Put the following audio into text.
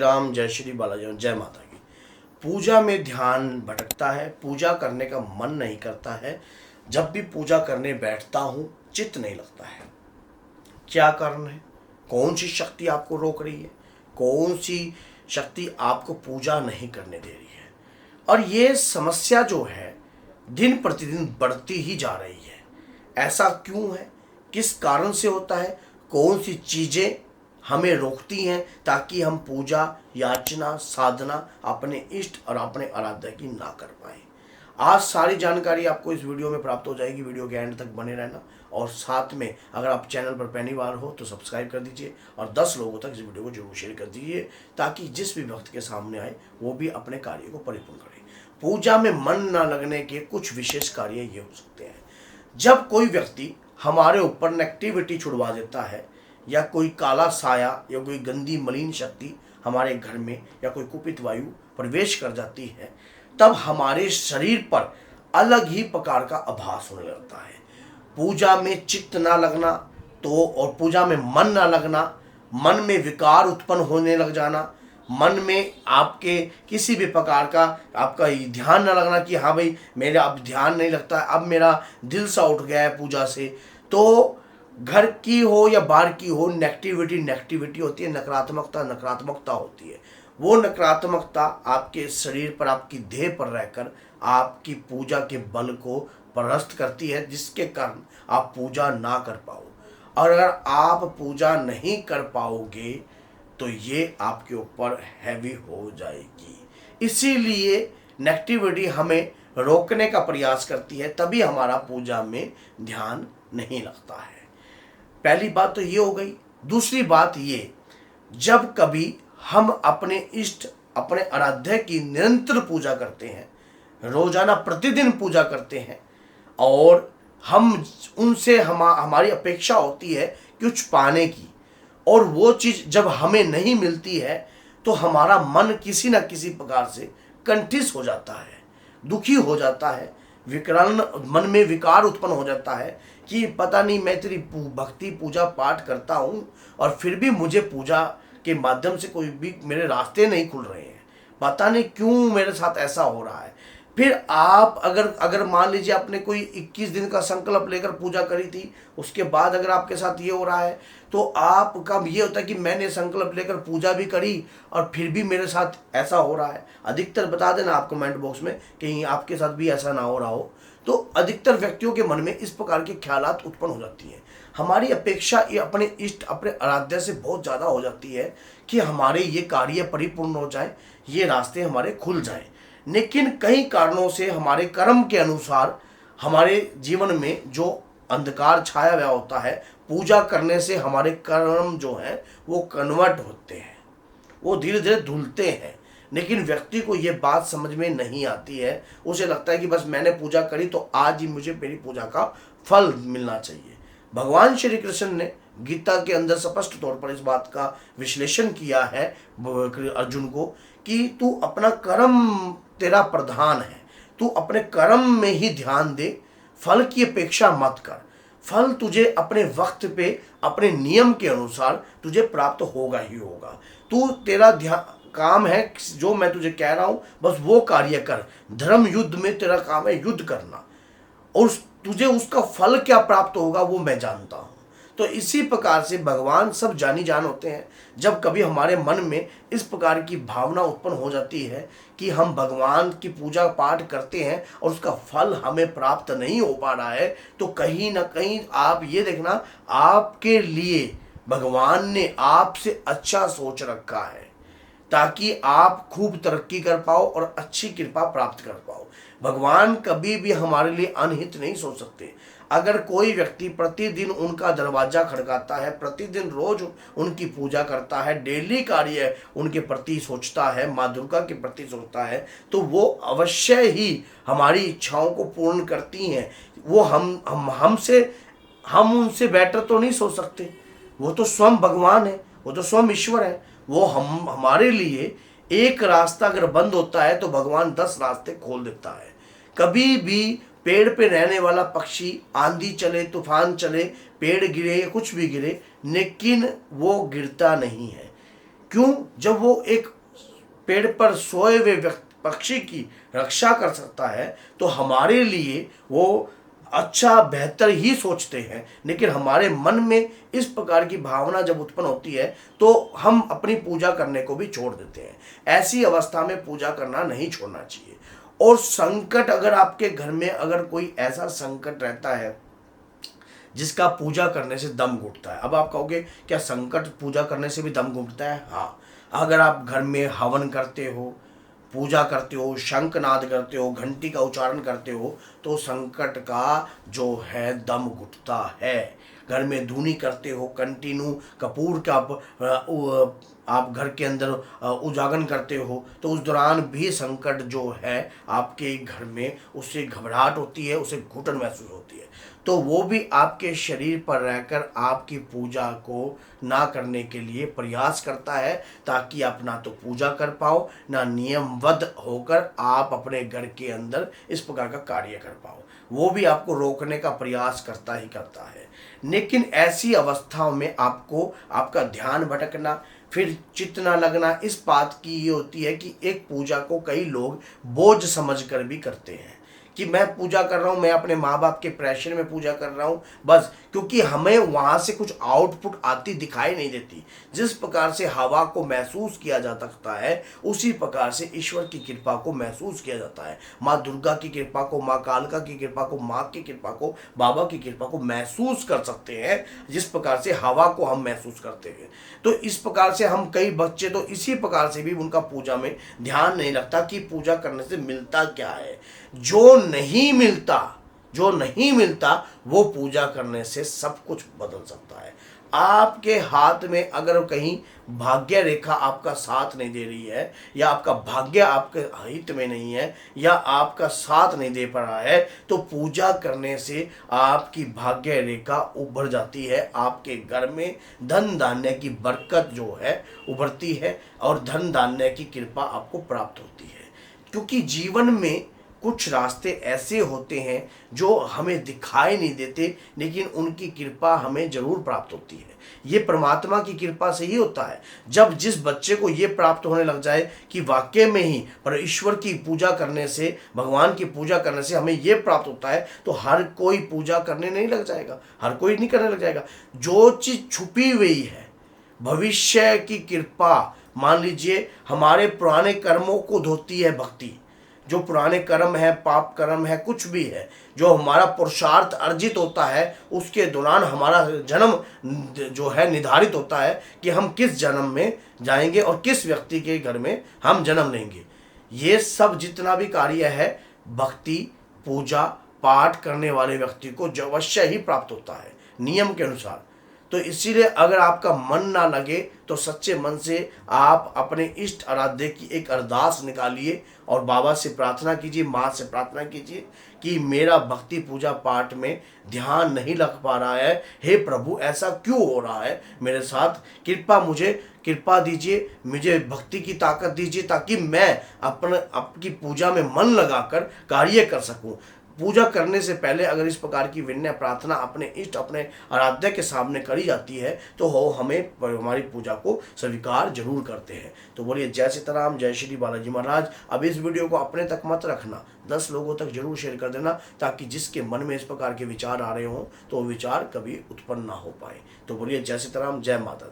राम, जय श्री बालाजी, जय माता की। पूजा में ध्यान भटकता है, पूजा करने का मन नहीं करता है। जब भी पूजा करने बैठता हूँ चित्त नहीं लगता है। क्या कारण है? कौन सी शक्ति आपको रोक रही है? कौन सी शक्ति आपको पूजा नहीं करने दे रही है? और ये समस्या जो है दिन प्रतिदिन बढ़ती ही जा रही है। ऐसा क्यों है? किस कारण से होता है? कौन सी चीज़ें हमें रोकती हैं ताकि हम पूजा, याचना, साधना अपने इष्ट और अपने आराध्य की ना कर पाए? आज सारी जानकारी आपको इस वीडियो में प्राप्त हो जाएगी। वीडियो के एंड तक बने रहना और साथ में अगर आप चैनल पर पहली बार हो तो सब्सक्राइब कर दीजिए और 10 लोगों तक इस वीडियो को जरूर शेयर कर दीजिए ताकि जिस भी भक्त के सामने आए वो भी अपने कार्य को परिपूर्ण करे। पूजा में मन न लगने के कुछ विशेष कार्य ये हो सकते हैं। जब कोई व्यक्ति हमारे ऊपर नेगेटिविटी छुड़वा देता है या कोई काला साया या कोई गंदी मलिन शक्ति हमारे घर में या कोई कुपित वायु प्रवेश कर जाती है, तब हमारे शरीर पर अलग ही प्रकार का आभास होने लगता है। पूजा में चित्त ना लगना तो और पूजा में मन ना लगना, मन में विकार उत्पन्न होने लग जाना, मन में आपके किसी भी प्रकार का आपका ध्यान न लगना कि हाँ भाई मेरा अब ध्यान नहीं लगता, अब मेरा दिल सा उठ गया है पूजा से। तो घर की हो या बाहर की हो, नेगेटिविटी होती है, नकारात्मकता होती है। वो नकारात्मकता आपके शरीर पर, आपकी देह पर रहकर आपकी पूजा के बल को परास्त करती है, जिसके कारण आप पूजा ना कर पाओ। और अगर आप पूजा नहीं कर पाओगे तो ये आपके ऊपर हैवी हो जाएगी। इसीलिए नेगेटिविटी हमें रोकने का प्रयास करती है, तभी हमारा पूजा में ध्यान नहीं लगता है। पहली बात तो ये हो गई। दूसरी बात ये, जब कभी हम अपने इष्ट, अपने आराध्य की निरंतर पूजा करते हैं, रोजाना प्रतिदिन पूजा करते हैं और हम उनसे हमारी अपेक्षा होती है कुछ पाने की, और वो चीज़ जब हमें नहीं मिलती है तो हमारा मन किसी न किसी प्रकार से कंठित हो जाता है, दुखी हो जाता है, विकर्ण मन में विकार उत्पन्न हो जाता है कि पता नहीं मैं तेरी भक्ति पूजा पाठ करता हूँ और फिर भी मुझे पूजा के माध्यम से कोई भी मेरे रास्ते नहीं खुल रहे हैं, पता नहीं क्यों मेरे साथ ऐसा हो रहा है। फिर आप अगर मान लीजिए आपने कोई 21 दिन का संकल्प लेकर पूजा करी थी, उसके बाद अगर आपके साथ ये हो रहा है तो आपका ये होता है कि मैंने संकल्प लेकर पूजा भी करी और फिर भी मेरे साथ ऐसा हो रहा है। अधिकतर बता देना आप कमेंट बॉक्स में कहीं आपके साथ भी ऐसा ना हो रहा हो। तो अधिकतर व्यक्तियों के मन में इस प्रकार के ख्यालात उत्पन्न हो जाती हैं। हमारी अपेक्षा ये अपने इष्ट, अपने आराध्य से बहुत ज़्यादा हो जाती है कि हमारे ये कार्य परिपूर्ण हो जाए, ये रास्ते हमारे खुल जाएं। लेकिन कई कारणों से हमारे कर्म के अनुसार हमारे जीवन में जो अंधकार छाया हुआ होता है, पूजा करने से हमारे कर्म जो हैं वो कन्वर्ट होते हैं, वो धीरे धीरे धुलते हैं। लेकिन व्यक्ति को ये बात समझ में नहीं आती है। उसे लगता है कि बस मैंने पूजा करी तो आज ही मुझे मेरी पूजा का फल मिलना चाहिए। भगवान श्री कृष्ण ने गीता के अंदर स्पष्ट तौर पर इस बात का विश्लेषण किया है अर्जुन को कि तू अपना कर्म, तेरा प्रधान है, तू अपने कर्म में ही ध्यान दे, फल की अपेक्षा मत कर। फल तुझे अपने वक्त पे, अपने नियम के अनुसार तुझे प्राप्त होगा ही होगा। तू तेरा ध्यान काम है जो मैं तुझे कह रहा हूं, बस वो कार्य कर। धर्म युद्ध में तेरा काम है युद्ध करना, और तुझे उसका फल क्या प्राप्त होगा वो मैं जानता हूं। तो इसी प्रकार से भगवान सब जानी जान होते हैं। जब कभी हमारे मन में इस प्रकार की भावना उत्पन्न हो जाती है कि हम भगवान की पूजा पाठ करते हैं और उसका फल हमें प्राप्त नहीं हो पा रहा है, तो कहीं ना कहीं आप ये देखना, आपके लिए भगवान ने आपसे अच्छा सोच रखा है ताकि आप खूब तरक्की कर पाओ और अच्छी कृपा प्राप्त कर पाओ। भगवान कभी भी हमारे लिए अनहित नहीं सोच सकते। अगर कोई व्यक्ति प्रतिदिन उनका दरवाजा खड़काता है, प्रतिदिन रोज उनकी पूजा करता है, डेली कार्य उनके प्रति सोचता है, माँ दुर्गा के प्रति सोचता है, तो वो अवश्य ही हमारी इच्छाओं को पूर्ण करती हैं। वो हम उनसे बेटर तो नहीं सोच सकते। वो तो स्वयं भगवान है, वो तो स्वयं ईश्वर है। वो हमारे लिए एक रास्ता अगर बंद होता है तो भगवान 10 रास्ते खोल देता है। कभी भी पेड़ पे रहने वाला पक्षी, आंधी चले, तूफान चले, पेड़ गिरे, कुछ भी गिरे, लेकिन वो गिरता नहीं है। क्यों? जब वो एक पेड़ पर सोए हुए पक्षी की रक्षा कर सकता है तो हमारे लिए वो अच्छा बेहतर ही सोचते हैं। लेकिन हमारे मन में इस प्रकार की भावना जब उत्पन्न होती है तो हम अपनी पूजा करने को भी छोड़ देते हैं। ऐसी अवस्था में पूजा करना नहीं छोड़ना चाहिए। और संकट, अगर आपके घर में अगर कोई ऐसा संकट रहता है जिसका पूजा करने से दम घुटता है। अब आप कहोगे क्या संकट पूजा करने से भी दम घुटता है? हाँ, अगर आप घर में हवन करते हो, पूजा करते हो, शंखनाद करते हो, घंटी का उच्चारण करते हो तो संकट का जो है दम घुटता है। घर में धूनी करते हो, कंटिन्यू कपूर का आप घर के अंदर उजागरण करते हो तो उस दौरान भी संकट जो है आपके घर में, उससे घबराहट होती है, उसे घुटन महसूस होती है। तो वो भी आपके शरीर पर रहकर आपकी पूजा को ना करने के लिए प्रयास करता है, ताकि आप ना तो पूजा कर पाओ, ना नियमबद्ध होकर आप अपने घर के अंदर इस प्रकार का कार्य कर पाओ। वो भी आपको रोकने का प्रयास करता ही करता है। लेकिन ऐसी अवस्थाओं में आपको आपका ध्यान भटकना, फिर चित्त ना लगना, इस बात की ये होती है कि एक पूजा को कई लोग बोझ समझकर भी करते हैं कि मैं पूजा कर रहा हूँ, मैं अपने माँ बाप के प्रेशर में पूजा कर रहा हूँ बस, क्योंकि हमें वहाँ से कुछ आउटपुट आती दिखाई नहीं देती। जिस प्रकार से हवा को महसूस किया जा सकता है उसी प्रकार से ईश्वर की कृपा को महसूस किया जाता है। माँ दुर्गा की कृपा को, माँ कालका की कृपा को, माँ की कृपा को, बाबा की कृपा को महसूस कर सकते हैं, जिस प्रकार से हवा को हम महसूस करते हैं। तो इस प्रकार से हम, कई बच्चे तो इसी प्रकार से भी उनका पूजा में ध्यान नहीं रखता कि पूजा करने से मिलता क्या है। जो नहीं मिलता वो पूजा करने से सब कुछ बदल सकता है। आपके हाथ में अगर कहीं भाग्य रेखा आपका साथ नहीं दे रही है, या आपका भाग्य आपके हित में नहीं है, या आपका साथ नहीं दे पा रहा है, तो पूजा करने से आपकी भाग्य रेखा उभर जाती है। आपके घर में धन धान्य की बरकत जो है उभरती है और धन धान्य की कृपा आपको प्राप्त होती है। क्योंकि जीवन में कुछ रास्ते ऐसे होते हैं जो हमें दिखाई नहीं देते, लेकिन उनकी कृपा हमें जरूर प्राप्त होती है। ये परमात्मा की कृपा से ही होता है। जब जिस बच्चे को ये प्राप्त होने लग जाए कि वाकई में ही पर ईश्वर की पूजा करने से, भगवान की पूजा करने से हमें ये प्राप्त होता है, तो हर कोई पूजा करने नहीं लग जाएगा, हर कोई नहीं करने लग जाएगा। जो चीज़ छुपी हुई है, भविष्य की कृपा, मान लीजिए हमारे पुराने कर्मों को धोती है भक्ति। जो पुराने कर्म है, पाप कर्म है, कुछ भी है, जो हमारा पुरुषार्थ अर्जित होता है, उसके दौरान हमारा जन्म जो है निर्धारित होता है कि हम किस जन्म में जाएंगे और किस व्यक्ति के घर में हम जन्म लेंगे। ये सब जितना भी कार्य है, भक्ति, पूजा पाठ करने वाले व्यक्ति को अवश्य ही प्राप्त होता है नियम के अनुसार। तो इसीलिए अगर आपका मन ना लगे तो सच्चे मन से आप अपने इष्ट आराध्य की एक अरदास निकालिए और बाबा से प्रार्थना कीजिए, माँ से प्रार्थना कीजिए कि मेरा भक्ति पूजा पाठ में ध्यान नहीं लग पा रहा है, हे प्रभु ऐसा क्यों हो रहा है मेरे साथ, कृपा दीजिए, मुझे भक्ति की ताकत दीजिए ताकि मैं आपकी पूजा में मन लगाकर कार्य कर सकूं। पूजा करने से पहले अगर इस प्रकार की विनय प्रार्थना अपने इष्ट, अपने आराध्य के सामने करी जाती है तो वो हमें, हमारी पूजा को स्वीकार जरूर करते हैं। तो बोलिए जय सीताराम, जय श्री बालाजी महाराज। अब इस वीडियो को अपने तक मत रखना, 10 लोगों तक जरूर शेयर कर देना, ताकि जिसके मन में इस प्रकार के विचार आ रहे हों तो वो विचार कभी उत्पन्न ना हो पाए। तो बोलिए जय सीताराम, जय माता दी।